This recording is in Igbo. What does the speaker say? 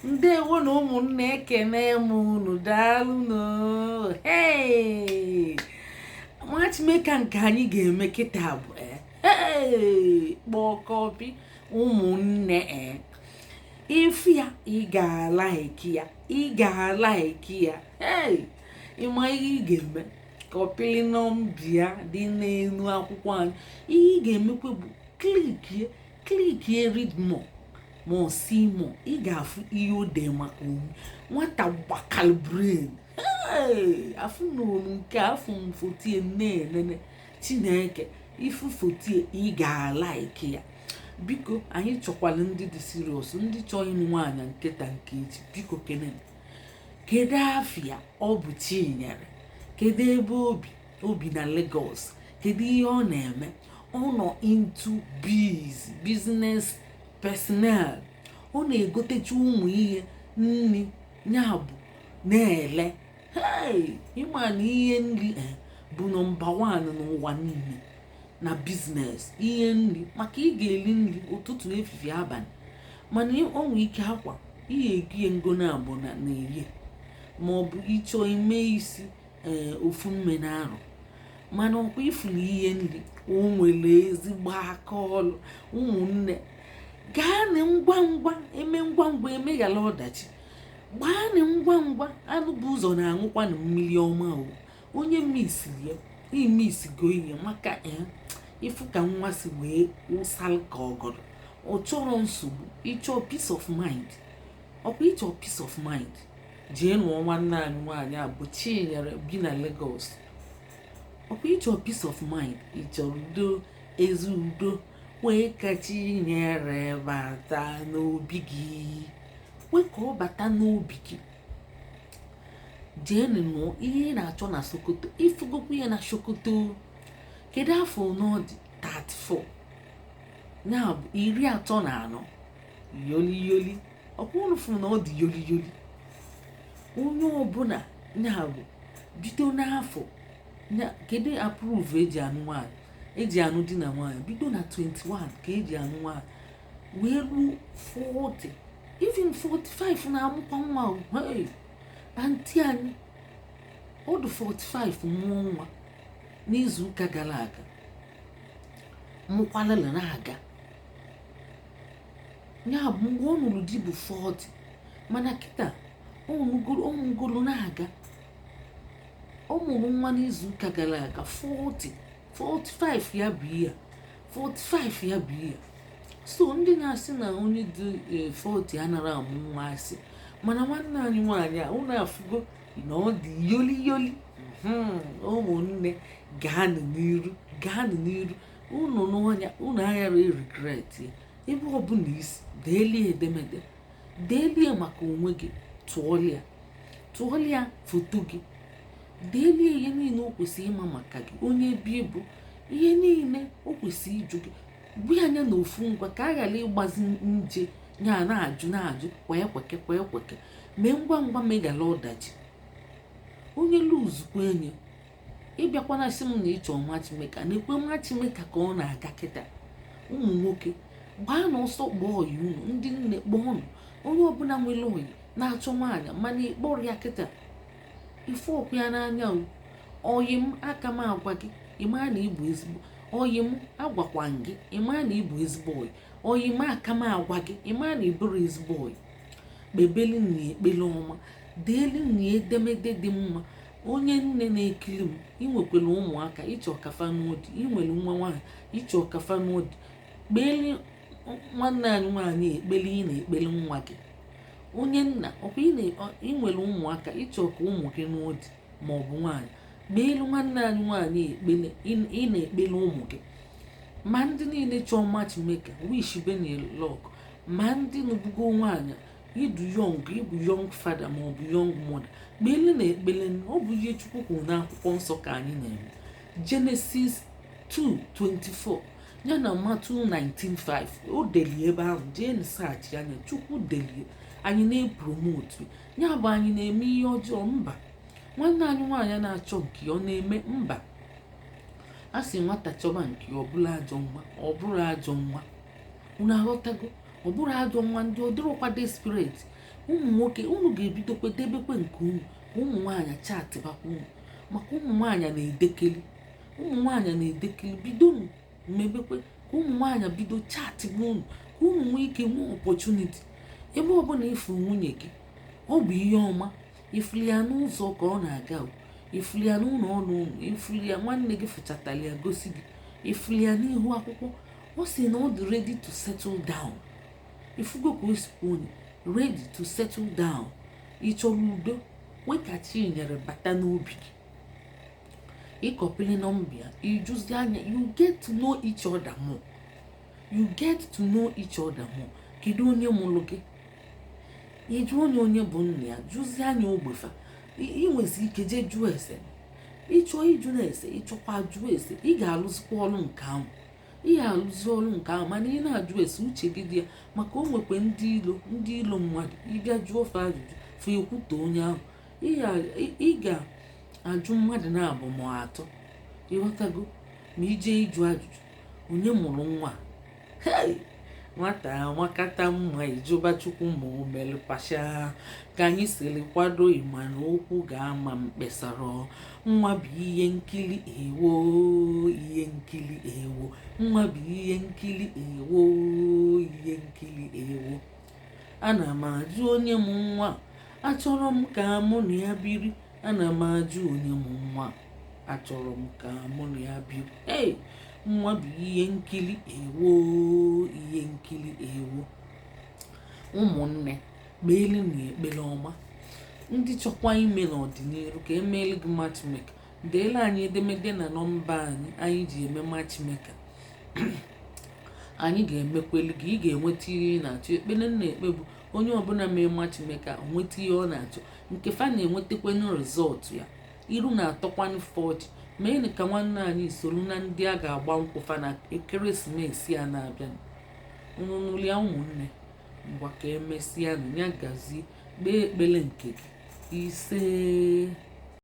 ndewo na ụmụnne ekene m unu daalụ no. Hey, matchmaker nke anyị ga-eme kịta bụ kpọọ kọpị ụmụnne ifu ya ị ga-ala eki ya ịma ihe ị ga-eme kọpịrị nọmbịa dị n'elu akwụkwọ anyị. Ihe ị ga-emekwa bụ klikie read more ma ọ si mọ ị ga-afụ ihe o dee maka onwe nwata gbakal brain afụ n'olu nke afụ m fotie nne Chineke ifu fotie ị ga-ala eke ya. Biko anyị chọkwala ndị dị serious, ndị chọọ ịnụ nwaanyị nketa nke echi. Biko kenen kedu afịa ọ bụ Chinyere, kedu ebe obi na Lagos, kedu ihe ọ na-eme, ọ nọ into business personnel, ọ na-egotecha ụmụ ihe nri ya bụ na-ele. Ịma na ihe nri bụ nọmba 1 n'ụwa niile na biznes. Ihe nri maka ị ga-eli nri ụtụtụ efifie abalị, mana o nwee ike akwa ihe egie ngo na abụ na na-eye ma ọ bụ ịchọ ime isi ofu mme na arụ, mana ọkwa ifuru ihe nri o nwere ezigbo aka ọlụ. Ụmụnne gaanị ngwa ngwa emeghara ọdachi, gbaanị ngwa ngwa. Anụ bụ ụzọ na-aṅụkwa na mmiri ọma o. Onye misiri ya imisigo ihe maka ifu ka nwa si wee wụsal ka ọgọdọ. Ọ chọrọ nsogbu, ịchọ peace of mind. Ọkwa ịchọ peace of mind, jee nụọ nwanne anyị nwaanyị a bụ Chinyere bi na Lagos. Ọkwa ịchọ peace of mind, ịchọrọ udo, ezi udo, wee ka Chinyere bata n'obi gị, wee ka ọ bata n'obi gị. Jee nụọ ihe ị na-achọ na Sokoto, ifugokwu ya na Sokoto. Kedu afọ n'ọdị 34 ya bụ 34 yoli. Ọkwụnụfụ na ọ dị yoli. Onye ọbụla ya bụ bido n'afọ kedu approve eji anụ nwaanyị, eji anụ di na nwaanyị bido na 21 ka eji anụ nwaanyị wee ruo 40, even 45 na-amụkwa nwa. Anti anyị ọdụ 45 mụọ nwa n'izu ụka gara aga, mụkwalala na-aga. Ya bụ mgbe ọ nụrụ di bụ 40, mana kịta ọmụgolo na-aga. Ọ mụrụ nwa n'izu ụka gara aga 45 ya bụ ihe 45 ya bụ ihe. So ndị na-asị na onye dị 40 anara amụ nwa asị, mana nwanne anyị nwaanyị a unu afụgo na ọ dị yoli. Ụmụnne gaanụ n'iru unu n'ọnya, unu aghara regret ya. Ebe ọbụla isi deelie edemede, deelie maka onwe gị, tụọlia foto gị, deelie ihe niile o kwesịrị ịma maka gị, onye bi bụ ihe niile o kwesịrị ịjụ gị. Gbu anya na ofu ngwa ka a ghara ịgbazi nje ya na-ajụ kwee kweke. Mee ngwa megala ọdachi. Onye luzukwa enye ịbịakwana sị m na ịchọ matchmaker, na-ekwe matchmaker ka ọ na-aga kịta. Ụmụ nwoke gbaa n'ọsọ kpọọ ọyị unu, ndị nne kpọọ ọnụ. Onye ọbụla nwere ọyị na-achọ nwaanyị mana ịkpọrọ ya kịta, ife ọkụ ya n'anya. Ọyị m aka m agwa gị ịma na ịbụ ezigbo ọyị m, agwakwa gị ịma na ịbụ ezigbo ọyị. Ọyị m aka m agwa gị ịma na ịbụrụ ezigbo ọyị. Kpebeli na ekpele ọma, deeli na edemede dị mma. Onye nne na-ekiri m, inwekwara ụmụaka ịchọ kafa n'odi, inwere nwa nwaanyị ịchọ kafa n'odi, kpeeli nwanne anyị nwaanyị ekpeli ị na-ekpeli nwa gị. Onye nna ọkwa inwere ụmụaka ịchọ ka ụmụ gị n'odi ma ọ bụ nwaanyị, kpeelu nwanne anyị nwaanyị ekpele ị na-ekpeli ụmụ gị. Ma ndị niile chọọ matchmaker wish beni luck, ma ndị nụbugo nwaanyị ịdụ ịbụ young father ma ọ bụ young mother, kpeele na ekpele. Ọ bụ ihe Chukwu kwuru n'akwụkwọ nsọ ka anyị na-eme. Genesis 2:24 ya na Matthew 19:5 o delie ebe ahụ. Jee research anya, Chukwu delie. Anyị na-epromote ya bụ anyị na-eme ihe ọjọọ? Mba. Nwanne anyị nwaanyị na-achọ nke ọ na-eme? Mba. A sị nwata chọba nke ọ bụla ajọ nwa, ọ bụrụ ajọ nwa. Unu aghọtago? Ọ bụrụ ajọ nwa, ndị ọ dịrọkwa desperate. ụmụ nwoke unu ga-ebidokwa debekwe nke unu ka ụmụ nwaanyị chatịbakwa unu, maka ụmụ nwaanyị na-edekeli bido mebekwe ka ụmụ nwaanyị bido chatịba unu ka unu nwee ike nwee opọchuniti. Ebe ọbụla ifu nwunye gị ọ bụ ihe ọma, ifuli ya n'ụzọ ka ọ na-aga, ifuli ya n'ụlọ ọrụ unu, ifuli ya nwanne gị fụchatara ya gosi gị, ifuli ya n'ihu akwụkwọ, ọ sị na ọ dị ready to settle down. Ifugo ka o si unu ready to settle down, ị chọrọ udo, wekachi nyere bata n'obi gị, ịkọpịrị nọmbịa, ijuzi anya, you get to know each other more, kedu onye mụrụ gị, ịjụ onye bụ nna ya, jụzie anya ogbefa, inwezi ike jee jụọ ese, ịchọ ịjụ na ese, ịchọkwa jụọ ese, ị ga-alụzikwa ọrụ nke ahụ, mana ị na-ajụ ese uche gị dị ya, maka o nwekwe ndị ilo mmadụ, ịbịa jụọ fe ajụjụ fe ekwute onye ahụ, ị ga-ajụ mmadụ na-abụ ma atọ, ịghọtago, ma ije ịjụ ajụjụ onye mụrụ nwa, nwata nwakata mma ijoba chukwu ma o mere pasha, ka anyị siri kwado ịma na okwu ga-ama mkpesara, nwa bụ ihe nkiri ewo, nwa bụ ihe nkiri ewo. Ana m ajụ onye mụ nwa, achọrọ m ka mụ na ya biri, ana m ajụ onye mụ nwa, achọrọ m ka mụ na ya biri. Nwa bụ ihe nkiri ewo. Ụmụnne, kpeelu na ekpere ọma. Ndị chọkwa ime n'ọdịnihu ka emeelu gị matchmaker, deela anyị edemede na nọmba anyị ji eme matchmaker. Anyị ga-emekwelu gị, ị ga-enweta ihe ị na-achọ. Ekpere na-ekpe bụ onye ọbụla mee matchmaker nweta ihe ọ na-achọ, nke fa na-enwetakwanụ rịzọtụ ya, iru na-atọkwanụ 40. Mee ka nwanne anyị soro na ndị a ga-agba nkwụfa na ekeresimesi a na-abịa. Nnụnụlia ụmụnne, ngwa ka emesịa na ya gazie, kpee ekpere nke gị ise.